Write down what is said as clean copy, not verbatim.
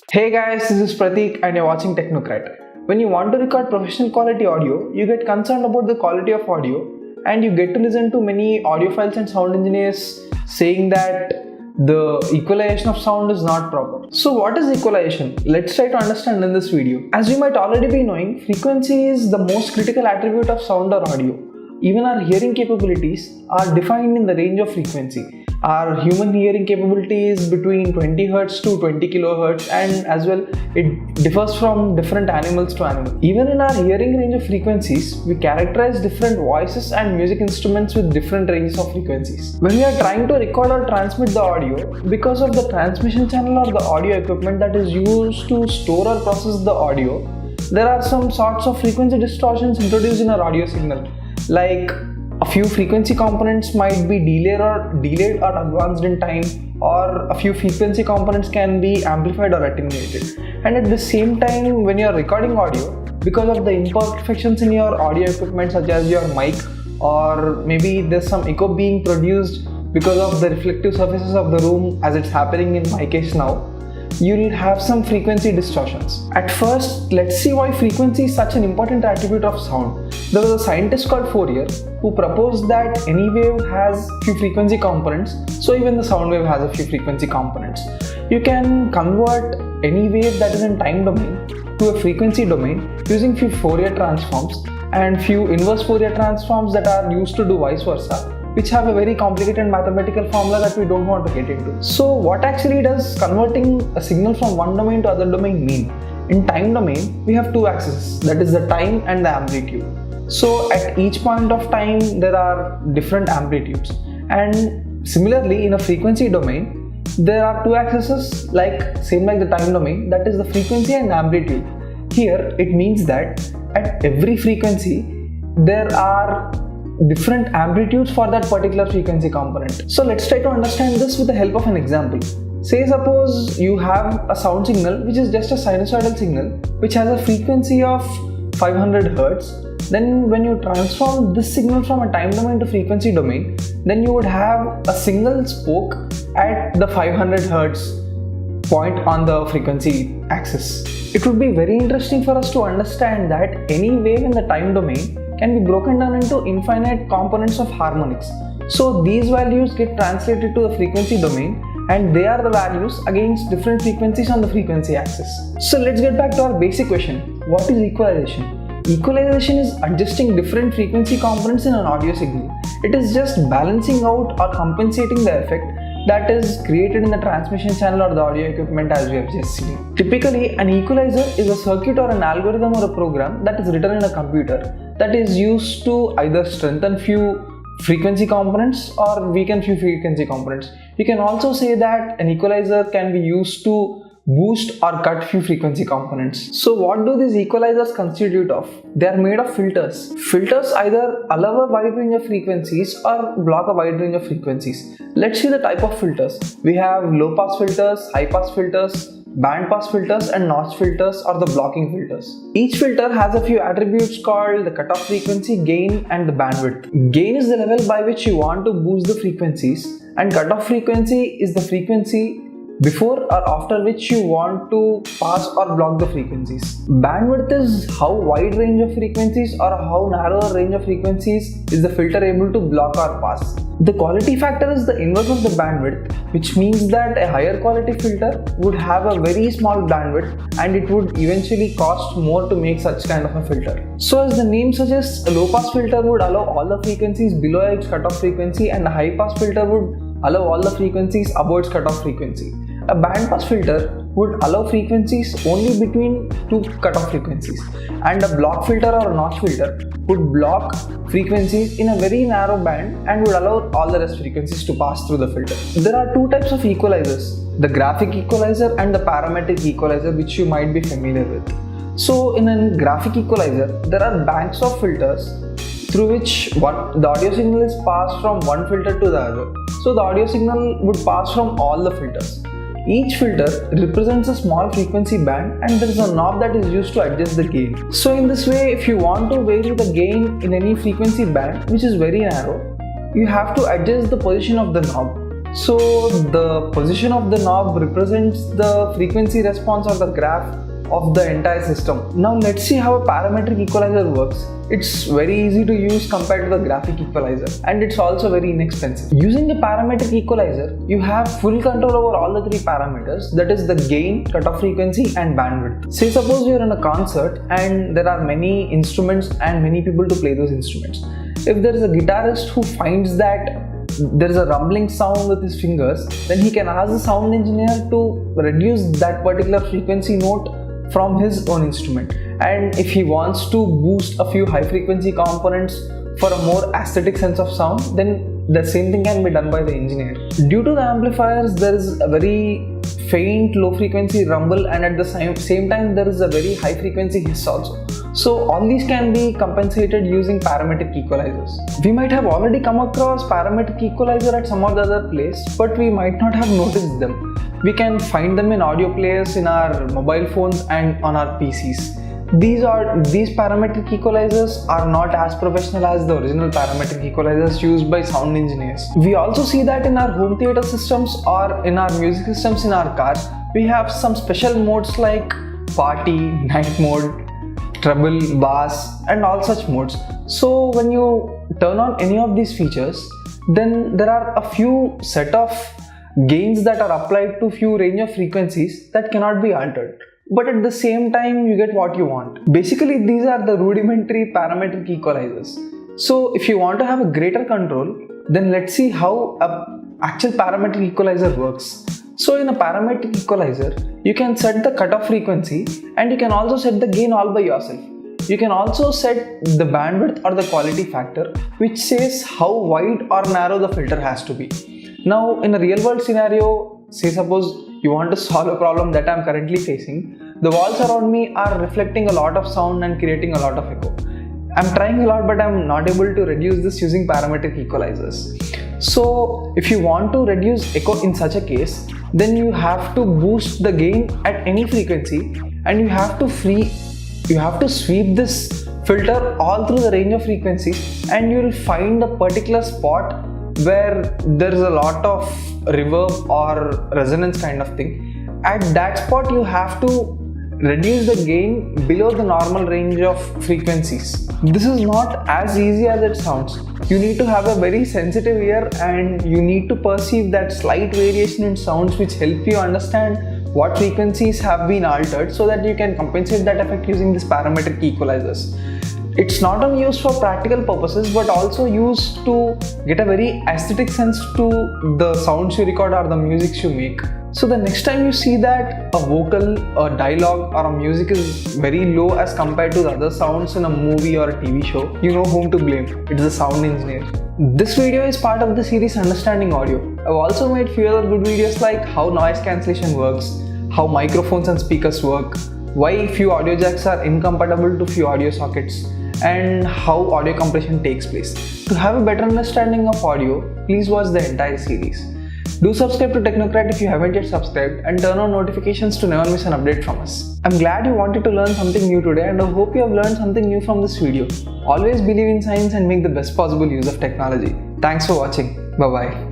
Hey guys, this is Pratik and you're watching Technocrat. When you want to record professional quality audio, you get concerned about the quality of audio and you get to listen to many audiophiles and sound engineers saying that the equalization of sound is not proper. So what is equalization? Let's try to understand in this video. As you might already be knowing, frequency is the most critical attribute of sound or audio. Even our hearing capabilities are defined in the range of frequency. Our human hearing capability is between 20 Hz to 20 kHz, and as well it differs from different animals to animals. Even in our hearing range of frequencies, we characterize different voices and music instruments with different ranges of frequencies. When we are trying to record or transmit the audio, because of the transmission channel or the audio equipment that is used to store or process the audio, there are some sorts of frequency distortions introduced in our audio signal. Like a few frequency components might be delayed or advanced in time, or a few frequency components can be amplified or attenuated. And at the same time, when you are recording audio, because of the imperfections in your audio equipment such as your mic, or maybe there's some echo being produced because of the reflective surfaces of the room, as it's happening in my case now, you'll have some frequency distortions. At first, let's see why frequency is such an important attribute of sound. There was a scientist called Fourier who proposed that any wave has few frequency components, so even the sound wave has a few frequency components. You can convert any wave that is in time domain to a frequency domain using few Fourier transforms and few inverse Fourier transforms that are used to do vice versa, which have a very complicated mathematical formula that we don't want to get into. So what actually does converting a signal from one domain to other domain mean? In time domain, we have two axes, that is the time and the amplitude. So at each point of time, there are different amplitudes. And similarly, in a frequency domain, there are two axes same like the time domain, that is the frequency and amplitude. Here, it means that at every frequency, there are different amplitudes for that particular frequency component. So let's try to understand this with the help of an example. Say suppose you have a sound signal which is just a sinusoidal signal which has a frequency of 500 Hz. Then when you transform this signal from a time domain to frequency domain, then you would have a single spoke at the 500 Hz point on the frequency axis. It would be very interesting for us to understand that any wave in the time domain can be broken down into infinite components of harmonics. So these values get translated to the frequency domain and they are the values against different frequencies on the frequency axis. So let's get back to our basic question. What is equalization? Equalization is adjusting different frequency components in an audio signal. It is just balancing out or compensating the effect that is created in the transmission channel or the audio equipment as we have just seen. Typically, an equalizer is a circuit or an algorithm or a program that is written in a computer that is used to either strengthen few frequency components or weaken few frequency components. You can also say that an equalizer can be used to boost or cut few frequency components. So what do these equalizers constitute of? They are made of filters. Filters either allow a wide range of frequencies or block a wide range of frequencies. Let's see the type of filters. We have low pass filters, high pass filters, band pass filters and notch filters or the blocking filters. Each filter has a few attributes called the cutoff frequency, gain and the bandwidth. Gain is the level by which you want to boost the frequencies, and cutoff frequency is the frequency before or after which you want to pass or block the frequencies. Bandwidth is how wide range of frequencies or how narrow a range of frequencies is the filter able to block or pass. The quality factor is the inverse of the bandwidth, which means that a higher quality filter would have a very small bandwidth and it would eventually cost more to make such kind of a filter. So as the name suggests, a low pass filter would allow all the frequencies below its cutoff frequency and a high pass filter would allow all the frequencies above its cutoff frequency. A band pass filter would allow frequencies only between two cutoff frequencies, and a block filter or a notch filter would block frequencies in a very narrow band and would allow all the rest frequencies to pass through the filter. There are two types of equalizers, the graphic equalizer and the parametric equalizer, which you might be familiar with. So in a graphic equalizer, there are banks of filters through which the audio signal is passed from one filter to the other. So the audio signal would pass from all the filters. Each filter represents a small frequency band and there is a knob that is used to adjust the gain. So in this way, if you want to vary the gain in any frequency band which is very narrow, you have to adjust the position of the knob. So the position of the knob represents the frequency response or the graph of the entire system. Now let's see how a parametric equalizer works. It's very easy to use compared to the graphic equalizer, and it's also very inexpensive. Using a parametric equalizer, you have full control over all the three parameters, that is the gain, cutoff frequency and bandwidth. Say suppose you're in a concert and there are many instruments and many people to play those instruments. If there is a guitarist who finds that there is a rumbling sound with his fingers, then he can ask the sound engineer to reduce that particular frequency note from his own instrument. And if he wants to boost a few high frequency components for a more aesthetic sense of sound, then the same thing can be done by the engineer. Due to the amplifiers, there is a very faint low frequency rumble, and at the same time there is a very high frequency hiss also. So all these can be compensated using parametric equalizers. We might have already come across parametric equalizer at some of the other place, but we might not have noticed them. We can find them in audio players, in our mobile phones and on our PCs. These parametric equalizers are not as professional as the original parametric equalizers used by sound engineers. We also see that in our home theater systems or in our music systems in our cars, we have some special modes like party, night mode, treble, bass and all such modes. So when you turn on any of these features, then there are a few set of gains that are applied to few range of frequencies that cannot be altered. But at the same time, you get what you want. Basically, these are the rudimentary parametric equalizers. So if you want to have a greater control, then let's see how an actual parametric equalizer works. So in a parametric equalizer, you can set the cutoff frequency and you can also set the gain all by yourself. You can also set the bandwidth or the quality factor, which says how wide or narrow the filter has to be. Now in a real world scenario, say suppose you want to solve a problem that I am currently facing. The walls around me are reflecting a lot of sound and creating a lot of echo. I'm trying a lot, but I'm not able to reduce this using parametric equalizers. So if you want to reduce echo in such a case, then you have to boost the gain at any frequency, and you have to sweep this filter all through the range of frequencies, and you will find a particular spot where there is a lot of reverb or resonance kind of thing. At that spot you have to reduce the gain below the normal range of frequencies. This is not as easy as it sounds. You need to have a very sensitive ear and you need to perceive that slight variation in sounds which help you understand what frequencies have been altered so that you can compensate that effect using these parametric equalizers. It's not only used for practical purposes but also used to get a very aesthetic sense to the sounds you record or the music you make. So the next time you see that a vocal, a dialogue or a music is very low as compared to the other sounds in a movie or a TV show, you know whom to blame. It's the sound engineer. This video is part of the series Understanding Audio. I've also made few other good videos like how noise cancellation works, how microphones and speakers work, why few audio jacks are incompatible to few audio sockets, and how audio compression takes place. To have a better understanding of audio, please watch the entire series. Do subscribe to Technocrat if you haven't yet subscribed, and turn on notifications to never miss an update from us. I'm glad you wanted to learn something new today, and I hope you have learned something new from this video. Always believe in science and make the best possible use of technology. Thanks for watching. Bye bye.